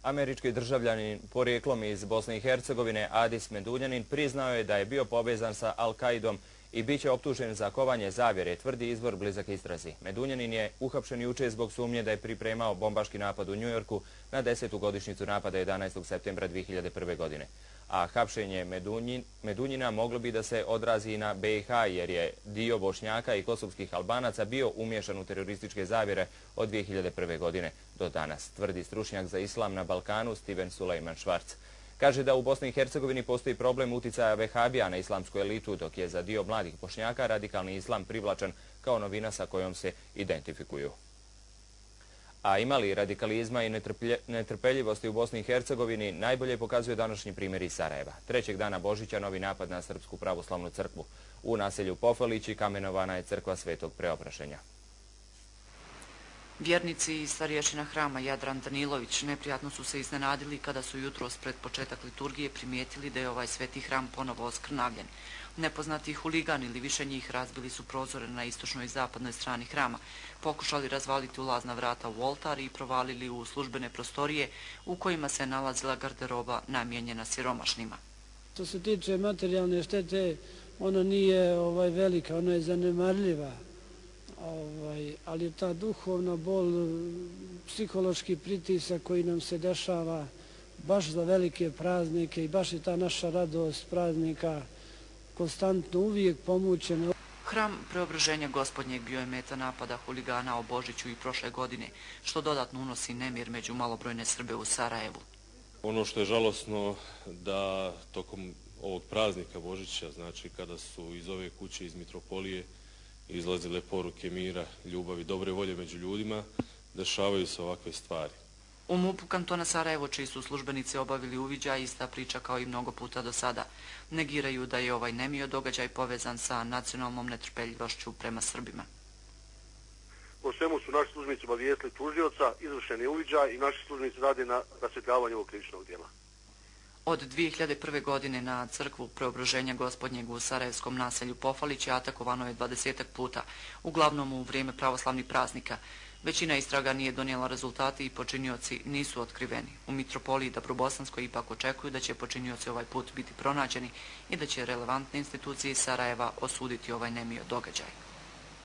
Američki državljanin porijeklom iz Bosne i Hercegovine Adis Medunjanin priznao je da je bio povezan sa Al-Kaidom i bit će optužen za kovanje zavjere, tvrdi izvor blizak istrazi. Medunjanin je uhapšen jučer zbog sumnje da je pripremao bombaški napad u Njujorku na 10. godišnjicu napada 11. septembra 2001. godine. A hapšenje Medunjina moglo bi da se odrazi i na BiH jer je dio Bošnjaka i kosovskih Albanaca bio umiješan u terorističke zavjere od 2001. godine do danas, tvrdi stručnjak za islam na Balkanu Steven Sulejman Švarc. Kaže da u Bosni i Hercegovini postoji problem uticaja vehabija na islamsku elitu, dok je za dio mladih Bošnjaka radikalni islam privlačan kao novina sa kojom se identifikuju. A ima li radikalizma i netrpeljivosti u Bosni i Hercegovini najbolje pokazuje današnji primjer iz Sarajeva. Trećeg dana Božića novi napad na Srpsku pravoslavnu crkvu. U naselju Pofalići kamenovana je crkva Svetog Preobraženja. Vjernici iz starješina hrama Jadran Danilović neprijatno su se iznenadili kada su jutros pred početak liturgije primijetili da je ovaj sveti hram ponovo oskrnavljen. Nepoznati huligani ili više njih razbili su prozore na istočnoj i zapadnoj strani hrama, pokušali razvaliti ulazna vrata u oltar i provalili u službene prostorije u kojima se nalazila garderoba namijenjena siromašnima. Što se tiče materijalne štete, ona nije velika, ona je zanemarljiva. Ali ta duhovna bol, psihološki pritisak koji nam se dešava baš za velike praznike i baš je ta naša radost praznika konstantno uvijek pomućena. Hram Preobraženja Gospodnjeg bio je meta napada huligana o Božiću i prošle godine, što dodatno unosi nemir među malobrojne Srbe u Sarajevu. Ono što je žalosno da tokom ovog praznika Božića, znači kada su iz ove kuće, iz mitropolije, izlazile poruke mira, ljubavi, dobre volje među ljudima, dešavaju se ovakve stvari. U MUP-u kantona Sarajevo, čiji su službenici obavili uviđaj, ista priča kao i mnogo puta do sada. Negiraju da je ovaj nemio događaj povezan sa nacionalnom netrpeljivošću prema Srbima. O svemu su naši službenici obavijestili tužioca, izvršen je uviđaj i naši službenici rade na rasvjetljavanju ovog krivičnog djela. Od 2001. godine na crkvu Preobraženja Gospodnjeg u sarajevskom naselju Pofalić atakovano je 20 puta, uglavnom u vrijeme pravoslavnih praznika. Većina istraga nije donijela rezultate i počinioci nisu otkriveni. U mitropoliji Dabrobosanskoj ipak očekuju da će počinioci ovaj put biti pronađeni i da će relevantne institucije iz Sarajeva osuditi ovaj nemio događaj.